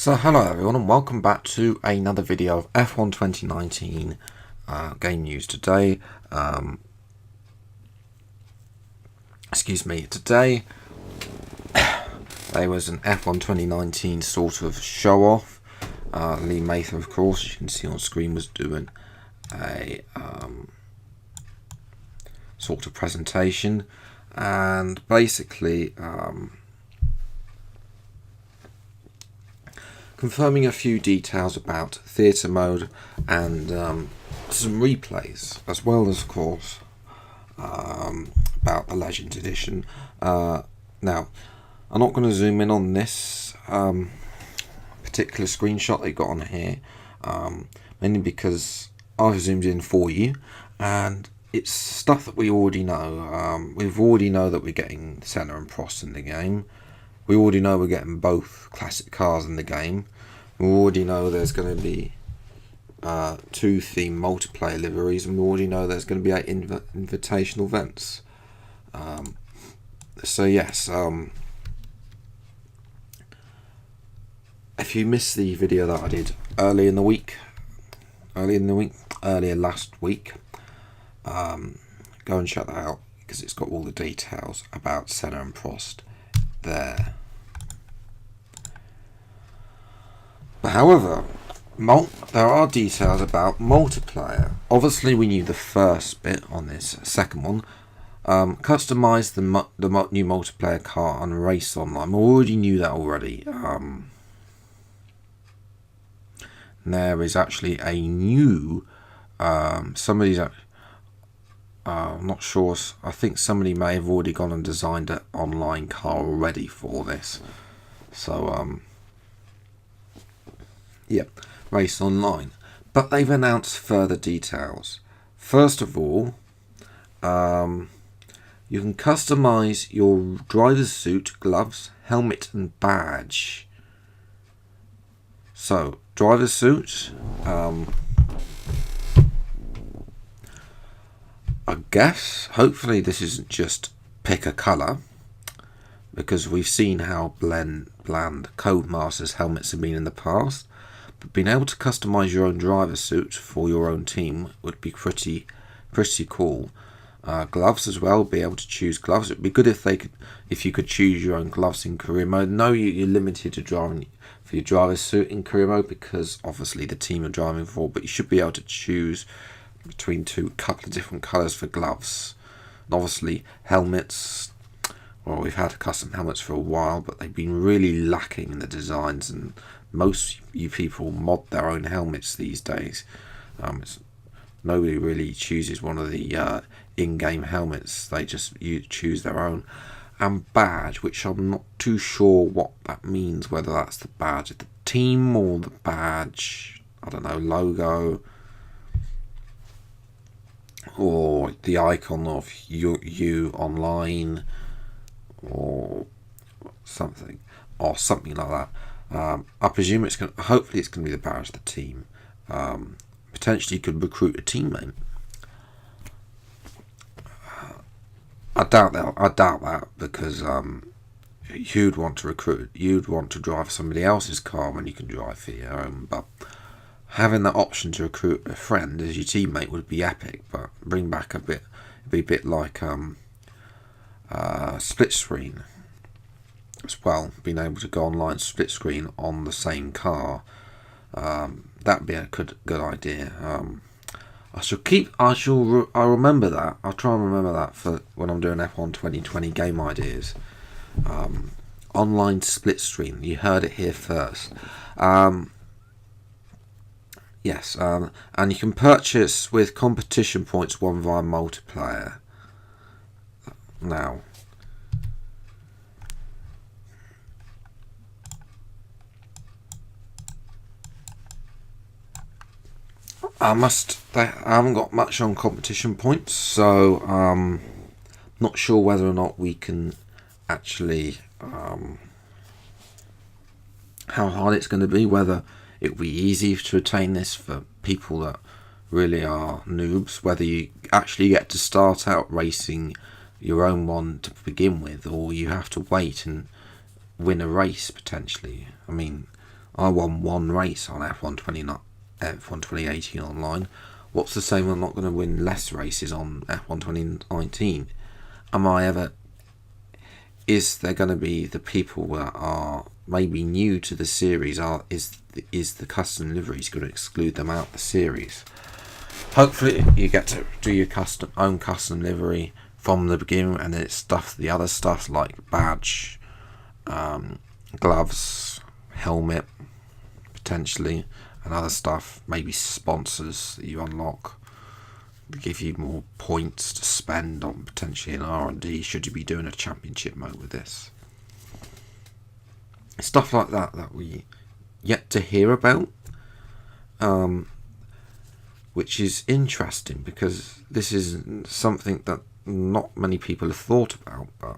So hello everyone and welcome back to another video of F1 2019 game news today. Today there was an F1 2019 sort of show off. Lee Mather, of course, as you can see on screen, was doing a sort of presentation, and basically confirming a few details about theatre mode and some replays, as well as, of course, about the Legends Edition. Now, I'm not going to zoom in on this particular screenshot they got on here, mainly because I've zoomed in for you, and it's stuff that we already know. We've already know that we're getting Senna and Prost in the game. We already know we're getting both classic cars in the game. We already know there's going to be 2 theme multiplayer liveries, and we already know there's going to be 8 invitational events. So yes, if you missed the video that I did earlier last week, go and check that out, because it's got all the details about Senna and Prost there. However, there are details about multiplayer. Obviously, we knew the first bit on this second one. Customize the new multiplayer car and race online. We already knew that already. There is actually a new I'm not sure. I think somebody may have already gone and designed an online car already for this. So yeah, race online. But they've announced further details. First of all, you can customize your driver's suit, gloves, helmet and badge. So, driver's suit, I guess, hopefully this isn't just pick a colour, because we've seen how bland Codemasters helmets have been in the past. But being able to customise your own driver suit for your own team would be pretty cool. Gloves as well, be able to choose gloves. It'd be good if you could choose your own gloves in career mode. No, you're limited to driving for your driver's suit in career mode, because obviously the team you're driving for, but you should be able to choose between a couple of different colours for gloves. And obviously helmets, well, we've had custom helmets for a while, but they've been really lacking in the designs, and most you people mod their own helmets these days. Nobody really chooses one of the in-game helmets. They just choose their own. And badge, which I'm not too sure what that means, whether that's the badge of the team or the badge, I don't know, logo, or the icon of you online, or something like that. I presume hopefully it's going to be the badge of the team. Potentially you could recruit a teammate. I doubt that, because you'd want to drive somebody else's car when you can drive for your own. But having that option to recruit a friend as your teammate would be epic. But bring back it'd be a bit like split screen as well, being able to go online split screen on the same car. That'd be a good idea. I'll remember that. I'll try and remember that for when I'm doing F1 2020 game ideas. Online split screen. You heard it here first. Yes, and you can purchase with competition points won via multiplayer. Now, I haven't got much on competition points, so not sure whether or not we can actually how hard it's going to be, whether it will be easy to attain this for people that really are noobs, whether you actually get to start out racing your own one to begin with, or you have to wait and win a race potentially. I mean, I won one race on F1 2018 online. What's to say I'm not going to win less races on F1 2019? Is there going to be the people that are maybe new to the series? Is the custom liveries going to exclude them out of the series? Hopefully you get to do your own custom livery from the beginning, and then it's the other stuff like badge, gloves, helmet, potentially, and other stuff, maybe sponsors that you unlock, give you more points to spend on potentially an R&D should you be doing a championship mode with this. Stuff like that we yet to hear about, which is interesting because this is something that not many people have thought about, but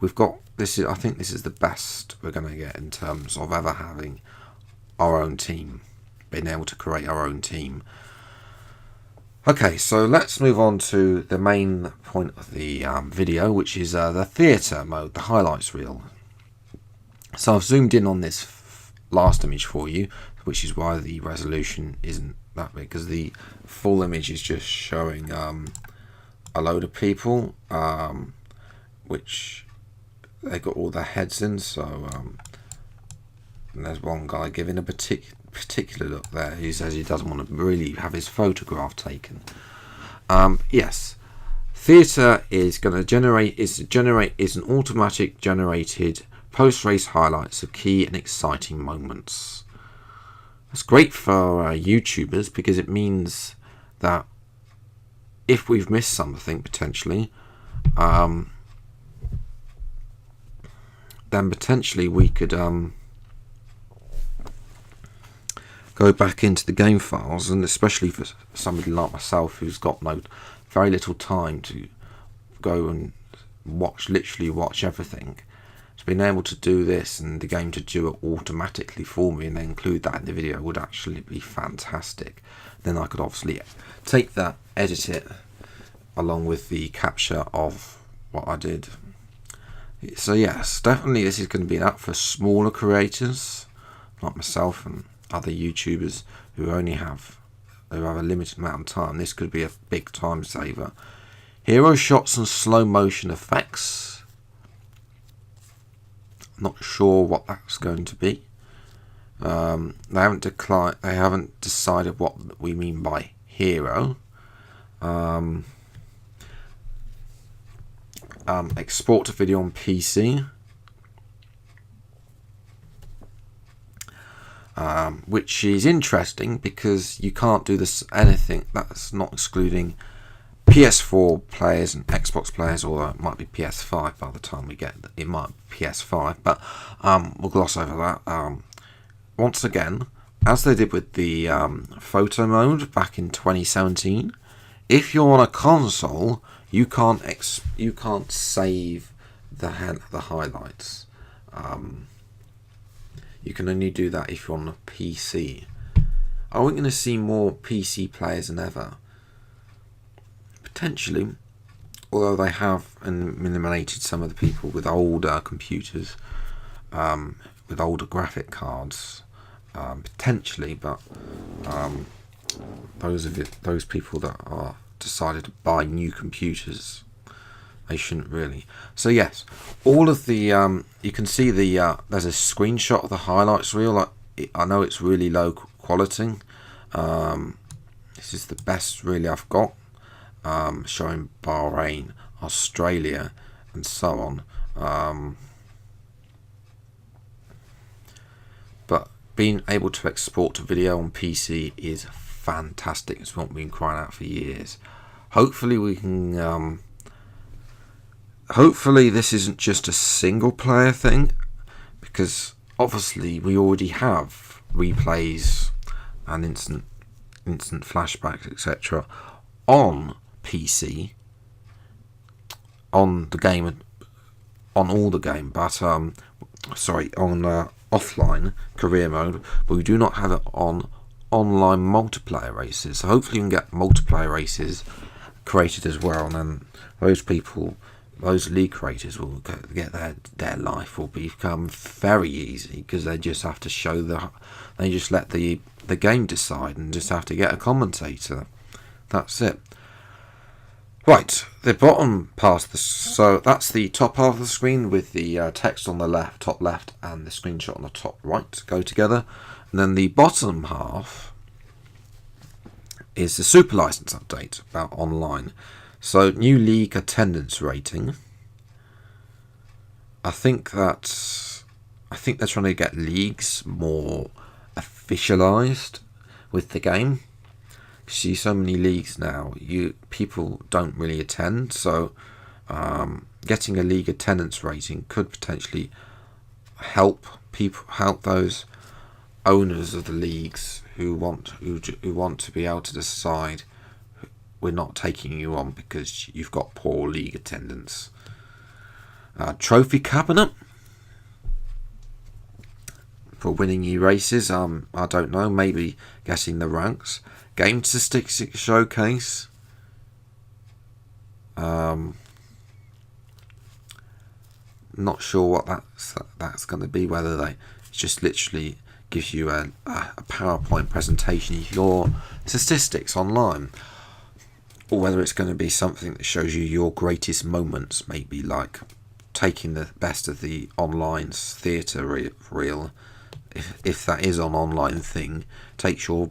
we've got this. I think this is the best we're going to get in terms of ever having our own team, being able to create our own team. Okay, so let's move on to the main point of the video, which is the theatre mode, the highlights reel. So I've zoomed in on this last image for you, which is why the resolution isn't that big, because the full image is just showing a load of people, which they got all their heads in. So and there's one guy giving a particular look there. He says he doesn't want to really have his photograph taken. Yes, theatre is going to generate is an automatic generated post-race highlights of key and exciting moments. That's great for YouTubers, because it means that if we've missed something potentially, then potentially we could go back into the game files, and especially for somebody like myself who's got very little time to go and literally watch everything. So being able to do this and the game to do it automatically for me and then include that in the video would actually be fantastic. Then I could obviously take that, edit it along with the capture of what I did. So yes, definitely this is going to be up for smaller creators like myself and other YouTubers who have a limited amount of time. This could be a big time saver. Hero shots and slow motion effects. Not sure what that's going to be. They haven't decided what we mean by hero. Export to video on PC. Which is interesting because you can't do this anything that's not excluding PS4 players and Xbox players, or it might be PS5 by the time we get it. Might be PS5, but we'll gloss over that. Once again, as they did with the photo mode back in 2017, if you're on a console, you can't save the highlights. You can only do that if you're on a PC. Are we going to see more PC players than ever? Potentially, although they have eliminated some of the people with older computers, with older graphic cards, potentially, but those people that are decided to buy new computers, they shouldn't really. So yes, all of the you can see the there's a screenshot of the highlights reel. I know it's really low quality. This is the best really I've got, showing Bahrain, Australia, and so on. But being able to export to video on PC is fantastic. It's what we've been crying out for years. Hopefully we can. Hopefully this isn't just a single player thing, because obviously we already have replays and instant flashbacks, etc. on PC, on the game, on all the game, but on offline career mode, but we do not have it on online multiplayer races. So hopefully you can get multiplayer races created as well, and then those people those league creators will get their life will become very easy, because they just have to show they just let the game decide and just have to get a commentator. That's it. Right, the bottom part of so that's the top half of the screen with the text on the top left and the screenshot on the top right go together, and then the bottom half is the super license update about online. So new league attendance rating. I think they're trying to get leagues more officialized with the game. You see so many leagues now, people don't really attend, so getting a league attendance rating could potentially help those owners of the leagues who want to be able to decide, we're not taking you on because you've got poor league attendance. Trophy cabinet for winning e-races. I don't know, maybe getting the ranks. Game statistics showcase. Not sure what that's going to be. Whether they just literally gives you a PowerPoint presentation of your statistics online, or whether it's going to be something that shows you your greatest moments, maybe like taking the best of the online theatre reel, if that is an online thing, takes your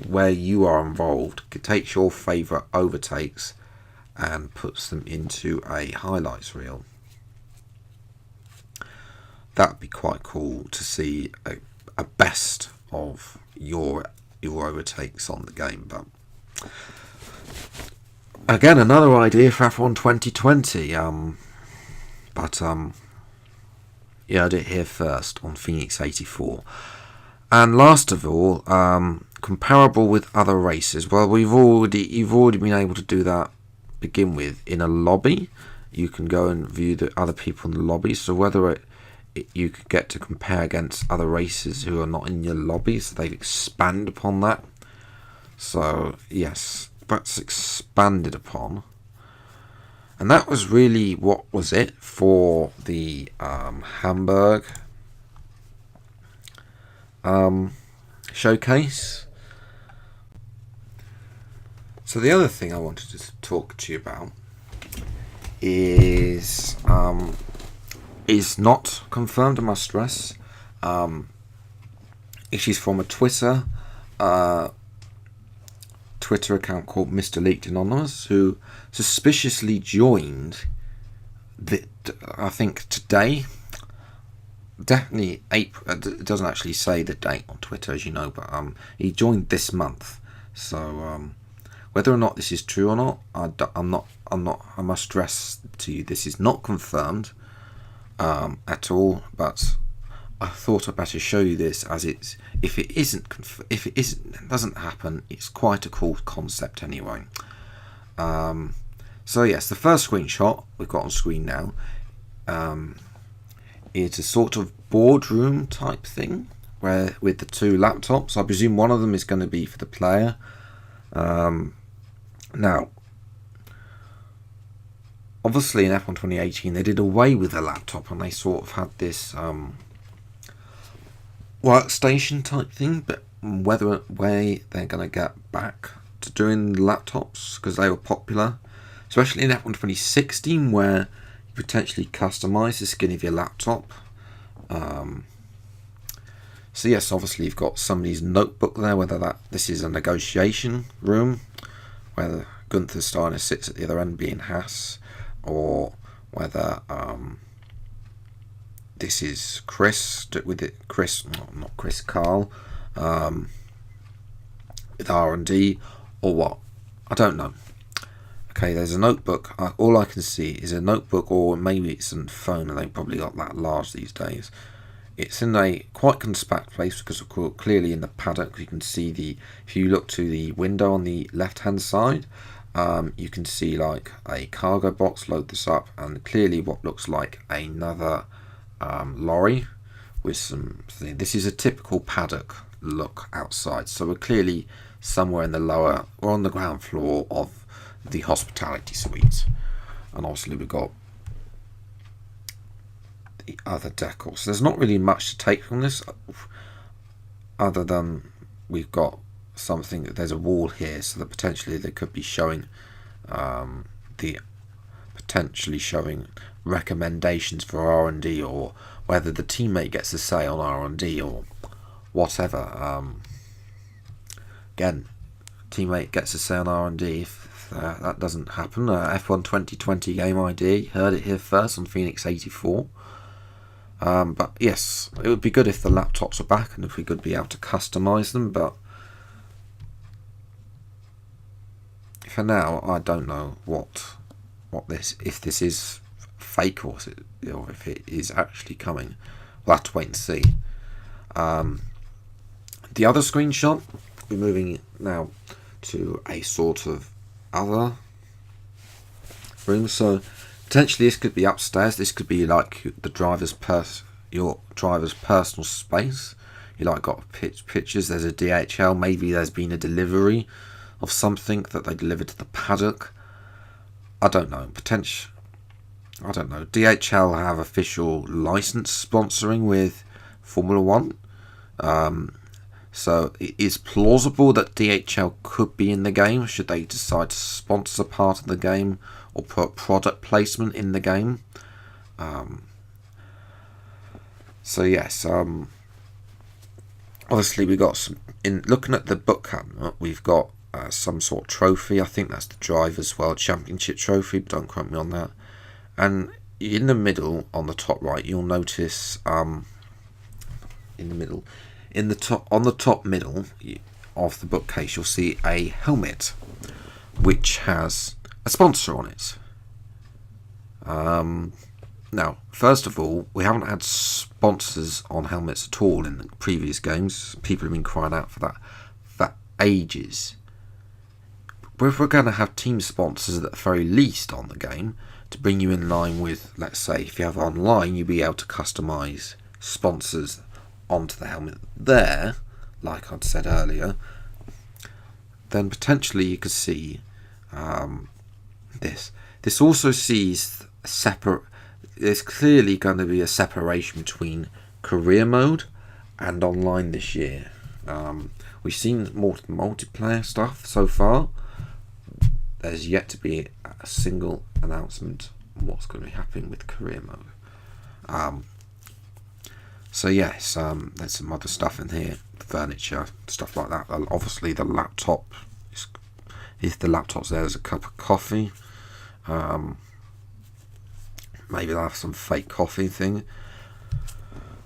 where you are involved, takes your favourite overtakes and puts them into a highlights reel. That'd be quite cool to see a best of your overtakes on the game. But again, another idea for F1 2020. You heard it here first on Phoenix 84. And last of all, comparable with other races. Well, you've already been able to do that. Begin with in a lobby, you can go and view the other people in the lobby. So whether you could get to compare against other races who are not in your lobby, so they've expanded upon that. So yes, that's expanded upon. And that was really what was it for the Hamburg showcase. So the other thing I wanted to talk to you about is not confirmed, I must stress. It is from a Twitter account called Mr. Leaked Anonymous, who suspiciously joined I think today. Definitely April. It doesn't actually say the date on Twitter, as you know, but he joined this month. So whether or not this is true or not, I'm not. I must stress to you, this is not confirmed at all. But I thought I'd better show you this, as it's if it doesn't happen, it's quite a cool concept anyway. So yes, the first screenshot we've got on screen now. It's a sort of boardroom type thing, where with the two laptops. I presume one of them is going to be for the player. Now, obviously in F1 2018 they did away with the laptop, and they sort of had this workstation type thing. But whether way they're going to get back to doing laptops, because they were popular, especially in F1 2016, where potentially customize the skin of your laptop. So yes, obviously you've got somebody's notebook there, whether this is a negotiation room where Gunther Steiner sits at the other end being Haas, or whether this is Carl with R&D, or what, I don't know. Okay, there's a notebook. All I can see is a notebook, or maybe it's a phone, and they've probably got that large these days. It's in a quite compact place, because clearly in the paddock you can see if you look to the window on the left hand side, you can see like a cargo box. Load this up, and clearly what looks like another lorry with some. This is a typical paddock look outside, so we're clearly somewhere in the lower or on the ground floor of the hospitality suite. and obviously we've got the other decor. So there's not really much to take from this, other than we've got something. There's a wall here, so that potentially they could be showing showing recommendations for R&D, or whether the teammate gets a say on R&D or whatever. Again, teammate gets a say on R&D. If that doesn't happen, F1 2020 game ID, heard it here first on Phoenix 84. But yes, it would be good if the laptops were back and if we could be able to customize them, but for now I don't know if this is fake or if it is actually coming. We'll have to wait and see. The other screenshot, we're moving now to a sort of other room. So potentially this could be upstairs. This could be like your driver's personal space. You like got pictures. There's a DHL. Maybe there's been a delivery of something that they delivered to the paddock. I don't know. I don't know. DHL have official license sponsoring with Formula One. So it is plausible that DHL could be in the game should they decide to sponsor part of the game or put product placement in the game. So yes, obviously we got some. In looking at the book cabinet, we've got some sort of trophy. I think that's the Drivers' World Championship trophy, but don't quote me on that. And in the middle, on the top right, you'll notice on the top middle of the bookcase, you'll see a helmet which has a sponsor on it. Now, first of all, we haven't had sponsors on helmets at all in the previous games. People have been crying out for that for ages. But if we're going to have team sponsors at the very least on the game to bring you in line with, let's say, if you have online, you'll be able to customise sponsors onto the helmet there, like I'd said earlier, then potentially you could see this. This also sees there's clearly going to be a separation between career mode and online this year. We've seen more multiplayer stuff so far. There's yet to be a single announcement on what's going to be happening with career mode. So yes, there's some other stuff in here, furniture, stuff like that. Obviously the laptop, if the laptop's there, there's a cup of coffee. Maybe they'll have some fake coffee thing.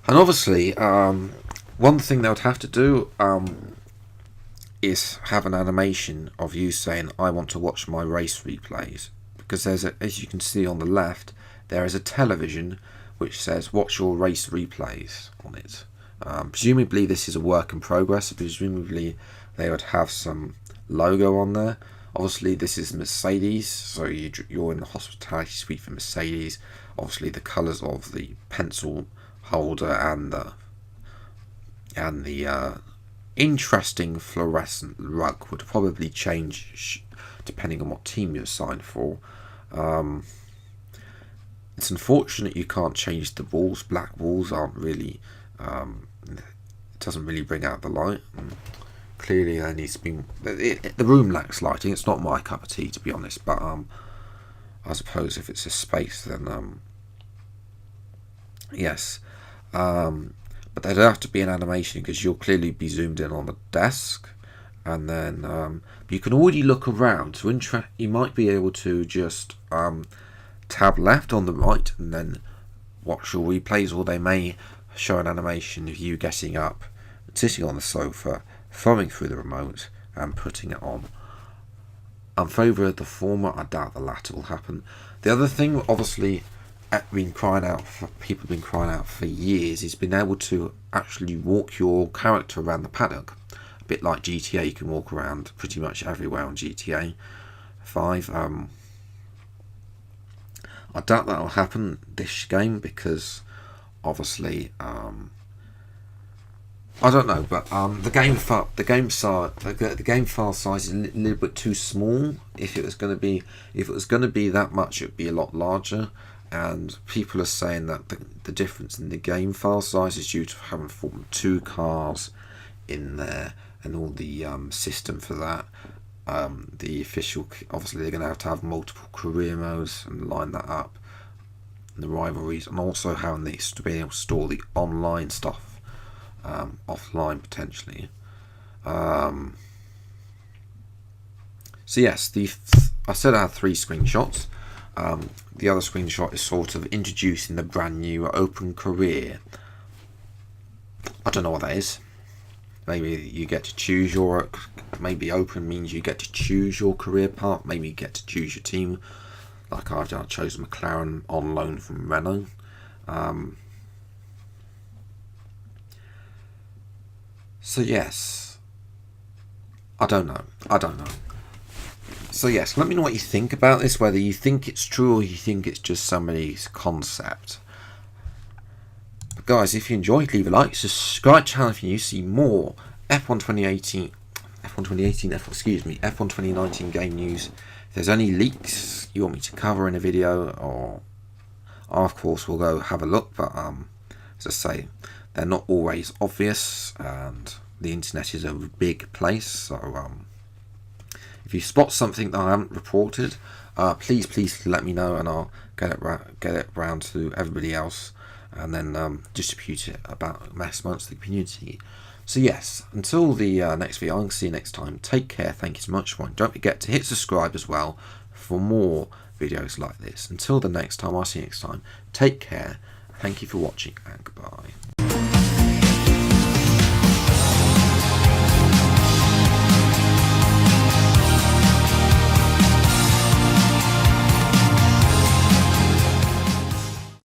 And obviously, one thing they would have to do is have an animation of you saying, I want to watch my race replays. Because as you can see on the left, there is a television which says watch your race replays on it. Presumably this is a work in progress. Presumably they would have some logo on there. Obviously this is Mercedes, so you're in the hospitality suite for Mercedes. Obviously the colours of the pencil holder and the interesting fluorescent rug would probably change depending on what team you're signed for. It's unfortunate you can't change the walls. Black walls aren't really, it doesn't really bring out the light. Clearly there needs to be, the room lacks lighting. It's not my cup of tea, to be honest, but I suppose if it's a space, then yes. But there'd have to be an animation because you'll clearly be zoomed in on the desk, and then you can already look around. So you might be able to just tab left on the right and then watch your replays, or they may show an animation of you getting up, sitting on the sofa, thumbing through the remote and putting it on. I'm favour of the former. I doubt the latter will happen. The other thing, obviously, people have been crying out for years, is being able to actually walk your character around the paddock. A bit like GTA, you can walk around pretty much everywhere on GTA 5. I doubt that will happen this game because obviously I don't know, but the game file size is a little bit too small. If it was going to be that much, it'd be a lot larger. And people are saying that the difference in the game file size is due to having Formula 2 cars in there and all the system for that. The official, obviously, they're going to have multiple career modes and line that up. And the rivalries, and also having this to be able to store the online stuff offline potentially. So yes, I said I had 3 screenshots. The other screenshot is sort of introducing the brand new open career. I don't know what that is. Maybe you get to choose your. Maybe open means you get to choose your career path. Maybe you get to choose your team. Like I chose McLaren on loan from Renault. So yes, I don't know. So yes, let me know what you think about this, whether you think it's true or you think it's just somebody's concept. But guys, if you enjoyed, leave a like, subscribe to the channel if you see more F1 2019 game news. If there's any leaks you want me to cover in a video, or of course we'll go have a look, but as I say, they're not always obvious, and the internet is a big place, so if you spot something that I haven't reported, please let me know, and I'll get it round to everybody else, and then distribute it amongst the community. So yes, until the next video, I'll see you next time. Take care, thank you so much. Don't forget to hit subscribe as well for more videos like this. Until the next time, I'll see you next time. Take care, thank you for watching, and goodbye.